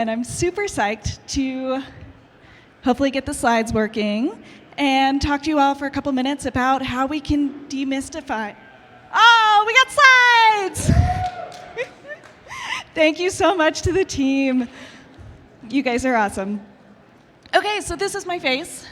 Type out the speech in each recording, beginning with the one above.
And I'm super psyched to hopefully get the slides working and talk to you all for a couple minutes about how we can demystify. Oh, we got slides! Thank you so much to the team. You guys are awesome. Okay, so this is my face.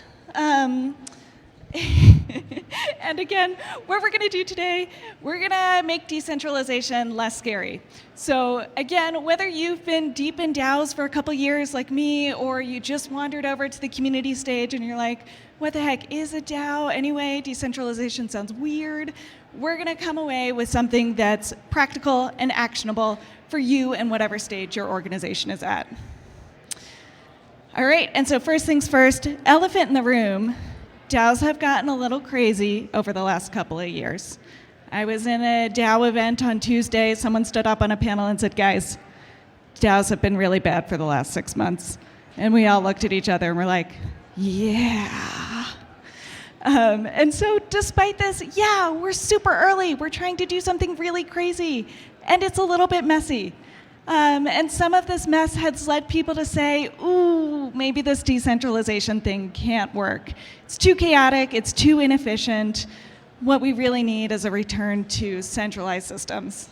And again, what we're going to do today, we're going to make decentralization less scary. So again, whether you've been deep in DAOs for a couple years like me, or you just wandered over to the community stage and you're like, what the heck is a DAO anyway? Decentralization sounds weird. We're going to come away with something that's practical and actionable for you and whatever stage your organization is at. All right, and so first things first, elephant in the room. DAOs have gotten a little crazy over the last couple of years. I was in a DAO event on Tuesday. Someone stood up on a panel and said, guys, DAOs have been really bad for the last 6 months. And we all looked at each other and were like, yeah. And so despite this, yeah, we're super early. We're trying to do something really crazy. And it's a little bit messy. And some of this mess has led people to say, ooh, maybe this decentralization thing can't work. It's too chaotic, it's too inefficient. What we really need is a return to centralized systems.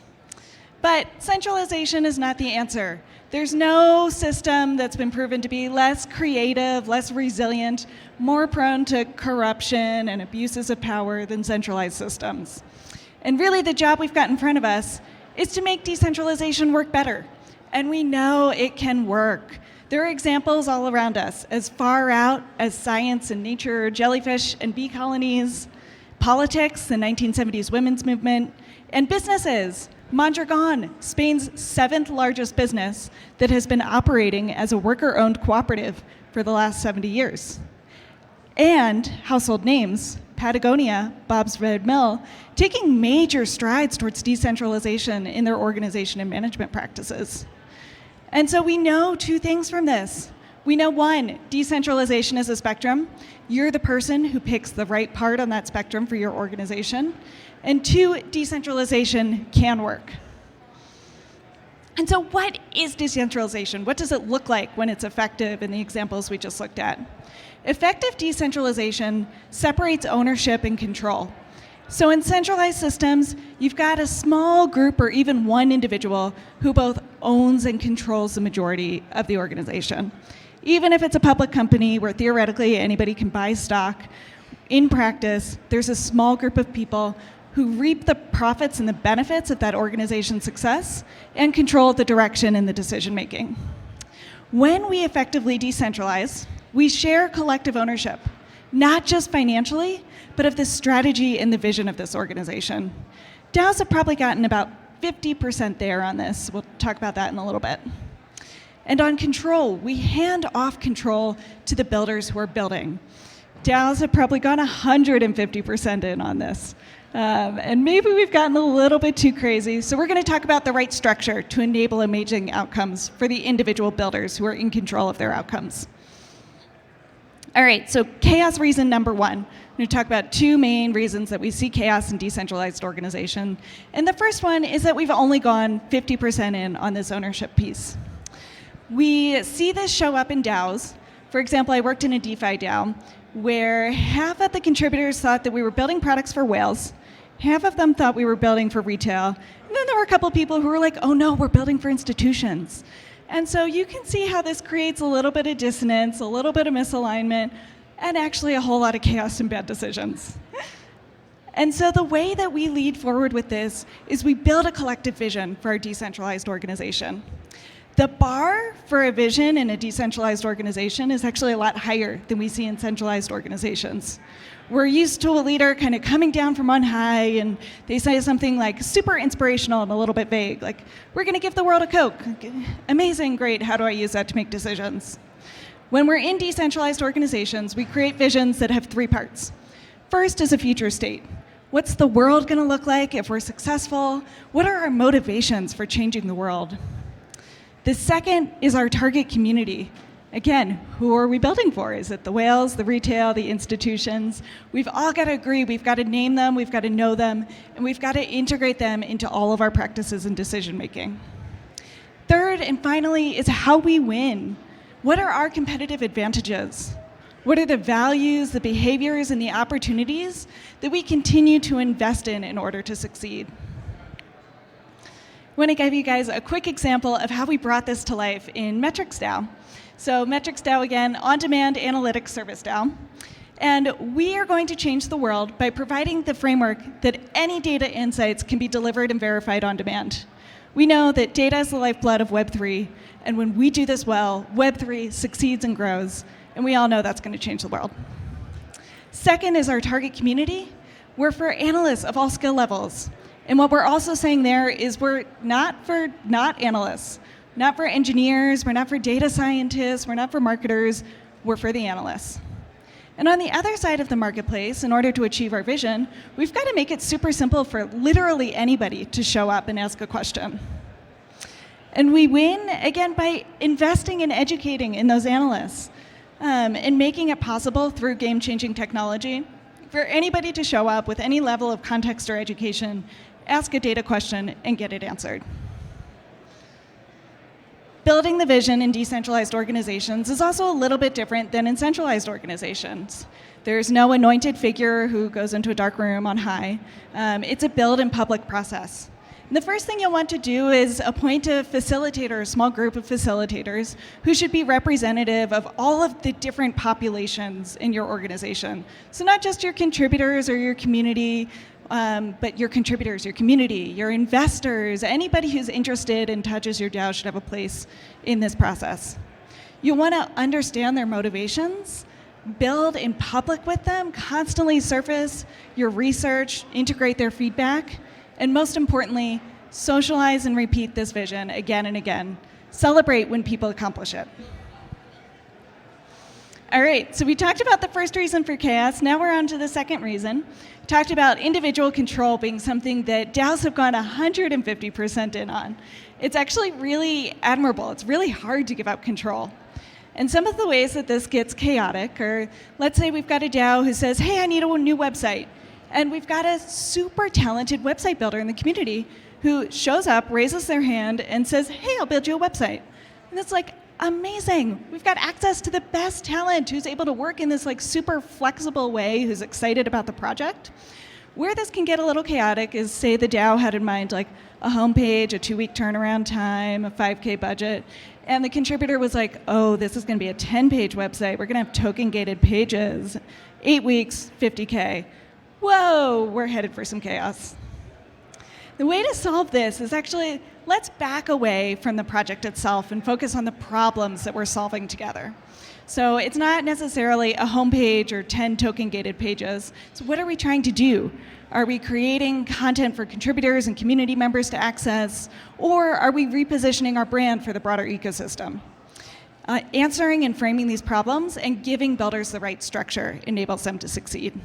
But centralization is not the answer. There's no system that's been proven to be less creative, less resilient, more prone to corruption and abuses of power than centralized systems. And really the job we've got in front of us is to make decentralization work better. And we know it can work. There are examples all around us, as far out as science and nature, jellyfish and bee colonies, politics, the 1970s women's movement, and businesses. Mondragon, Spain's 7th largest business that has been operating as a worker-owned cooperative for the last 70 years. And household names, Patagonia, Bob's Red Mill, taking major strides towards decentralization in their organization and management practices. And so we know 2 things from this. We know 1, decentralization is a spectrum. You're the person who picks the right part on that spectrum for your organization. And 2, decentralization can work. And so what is decentralization? What does it look like when it's effective in the examples we just looked at? Effective decentralization separates ownership and control. So in centralized systems, you've got a small group or even one individual who both owns and controls the majority of the organization. Even if it's a public company where theoretically anybody can buy stock, in practice, there's a small group of people who reap the profits and the benefits of that organization's success and control the direction and the decision making. When we effectively decentralize, we share collective ownership, not just financially, but of the strategy and the vision of this organization. DAOs have probably gotten about 50% there on this. We'll talk about that in a little bit. And on control, we hand off control to the builders who are building. DAOs have probably gone 150% in on this. And maybe we've gotten a little bit too crazy. So we're going to talk about the right structure to enable amazing outcomes for the individual builders who are in control of their outcomes. All right, so chaos reason number 1. I'm going to talk about 2 main reasons that we see chaos in decentralized organization. And the first one is that we've only gone 50% in on this ownership piece. We see this show up in DAOs. For example, I worked in a DeFi DAO where half of the contributors thought that we were building products for whales, half of them thought we were building for retail, and then there were a couple people who were like, oh no, we're building for institutions. And so you can see how this creates a little bit of dissonance, a little bit of misalignment, and actually a whole lot of chaos and bad decisions. And so the way that we lead forward with this is we build a collective vision for our decentralized organization. The bar for a vision in a decentralized organization is actually a lot higher than we see in centralized organizations. We're used to a leader kind of coming down from on high, and they say something like super inspirational and a little bit vague, like, we're going to give the world a Coke. Amazing, great, how do I use that to make decisions? When we're in decentralized organizations, we create visions that have 3 parts. First is a future state. What's the world going to look like if we're successful? What are our motivations for changing the world? The second is our target community. Again, who are we building for? Is it the whales, the retail, the institutions? We've all got to agree, we've got to name them, we've got to know them, and we've got to integrate them into all of our practices and decision making. Third, and finally, is how we win. What are our competitive advantages? What are the values, the behaviors, and the opportunities that we continue to invest in order to succeed? I want to give you guys a quick example of how we brought this to life in MetricsDAO. So MetricsDAO, again, on-demand analytics service DAO. And we are going to change the world by providing the framework that any data insights can be delivered and verified on demand. We know that data is the lifeblood of Web3, and when we do this well, Web3 succeeds and grows, and we all know that's going to change the world. Second is our target community. We're for analysts of all skill levels. And what we're also saying there is we're not for not analysts, not for engineers, we're not for data scientists, we're not for marketers, we're for the analysts. And on the other side of the marketplace, in order to achieve our vision, we've got to make it super simple for literally anybody to show up and ask a question. And we win, again, by investing and educating in those analysts and making it possible through game-changing technology for anybody to show up with any level of context or education, ask a data question, and get it answered. Building the vision in decentralized organizations is also a little bit different than in centralized organizations. There's no anointed figure who goes into a dark room on high. It's a build in public process. And the first thing you'll want to do is appoint a facilitator, a small group of facilitators, who should be representative of all of the different populations in your organization. So not just your contributors or your community, but your contributors, your community, your investors, anybody who's interested and touches your DAO should have a place in this process. You'll want to understand their motivations, build in public with them, constantly surface your research, integrate their feedback, and most importantly, socialize and repeat this vision again and again. Celebrate when people accomplish it. All right, so we talked about the first reason for chaos. Now we're on to the second reason. We talked about individual control being something that DAOs have gone 150% in on. It's actually really admirable. It's really hard to give up control. And some of the ways that this gets chaotic are, let's say we've got a DAO who says, hey, I need a new website. And we've got a super talented website builder in the community who shows up, raises their hand, and says, hey, I'll build you a website. And it's like, amazing. We've got access to the best talent who's able to work in this like super flexible way, who's excited about the project. Where this can get a little chaotic is, say the DAO had in mind like a homepage, a 2-week turnaround time, a $5K budget, and the contributor was like, oh, this is going to be a 10-page website. We're going to have token-gated pages, 8 weeks, $50K. Whoa, we're headed for some chaos. The way to solve this is actually, let's back away from the project itself and focus on the problems that we're solving together. So it's not necessarily a homepage or 10 token-gated pages. So what are we trying to do? Are we creating content for contributors and community members to access? Or are we repositioning our brand for the broader ecosystem? Answering and framing these problems and giving builders the right structure enables them to succeed.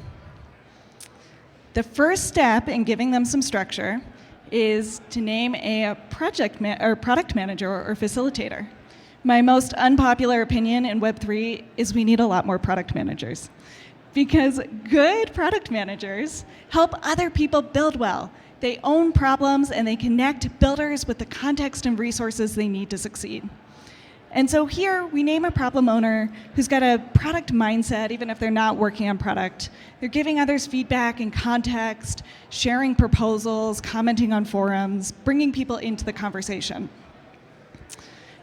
The first step in giving them some structure is to name a product manager or facilitator. My most unpopular opinion in Web3 is we need a lot more product managers, because good product managers help other people build well. They own problems and they connect builders with the context and resources they need to succeed. And so here we name a problem owner who's got a product mindset, even if they're not working on product. They're giving others feedback and context, sharing proposals, commenting on forums, bringing people into the conversation.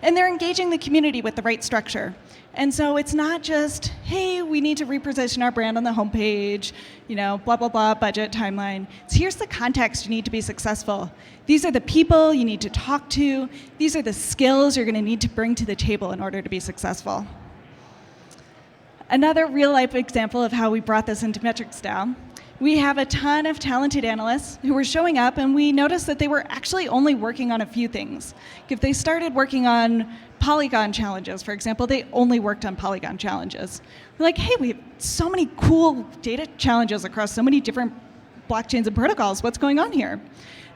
And they're engaging the community with the right structure. And so it's not just, hey, we need to reposition our brand on the homepage, blah, blah, blah, budget, timeline. It's here's the context you need to be successful. These are the people you need to talk to. These are the skills you're going to need to bring to the table in order to be successful. Another real-life example of how we brought this into MetricsDAO, we have a ton of talented analysts who were showing up, and we noticed that they were actually only working on a few things. If they started working on Polygon challenges, for example, they only worked on Polygon challenges. We're like, hey, we have so many cool data challenges across so many different blockchains and protocols. What's going on here?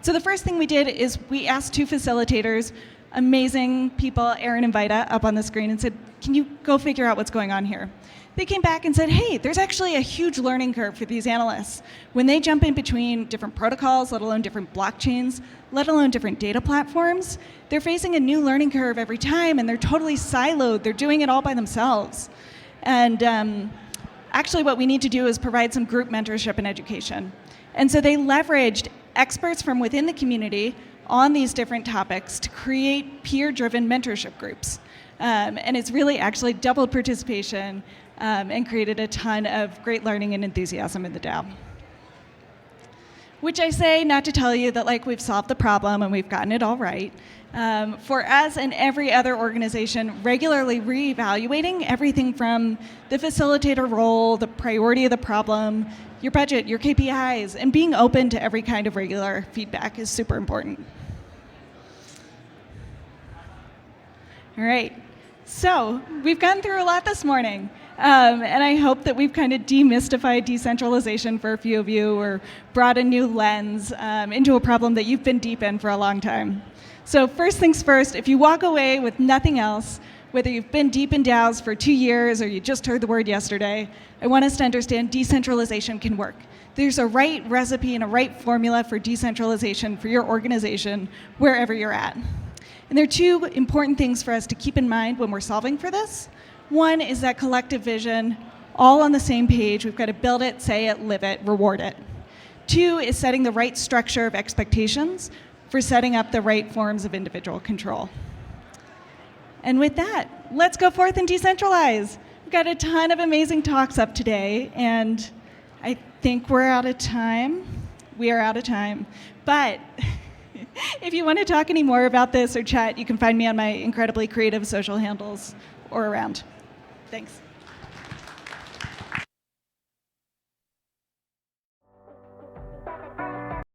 So the first thing we did is we asked 2 facilitators, amazing people, Aaron and Vida, up on the screen and said, can you go figure out what's going on here? they came back and said, hey, there's actually a huge learning curve for these analysts. When they jump in between different protocols, let alone different blockchains, let alone different data platforms, they're facing a new learning curve every time, and they're totally siloed. They're doing it all by themselves. And actually what we need to do is provide some group mentorship and education. And so they leveraged experts from within the community on these different topics to create peer-driven mentorship groups. And it's really actually doubled participation and created a ton of great learning and enthusiasm in the DAO. Which I say not to tell you that like we've solved the problem and we've gotten it all right. For us and every other organization, regularly reevaluating everything from the facilitator role, the priority of the problem, your budget, your KPIs, and being open to every kind of regular feedback is super important. All right, so we've gone through a lot this morning. And I hope that we've kind of demystified decentralization for a few of you, or brought a new lens into a problem that you've been deep in for a long time. So first things first, if you walk away with nothing else, whether you've been deep in DAOs for 2 years or you just heard the word yesterday, I want us to understand decentralization can work. There's a right recipe and a right formula for decentralization for your organization, wherever you're at. And there are two important things for us to keep in mind when we're solving for this. One is that collective vision, all on the same page. We've got to build it, say it, live it, reward it. Two is setting the right structure of expectations for setting up the right forms of individual control. And with that, let's go forth and decentralize. We've got a ton of amazing talks up today, and I think we're out of time. We are out of time. But if you want to talk any more about this or chat, you can find me on my incredibly creative social handles or around. Thanks.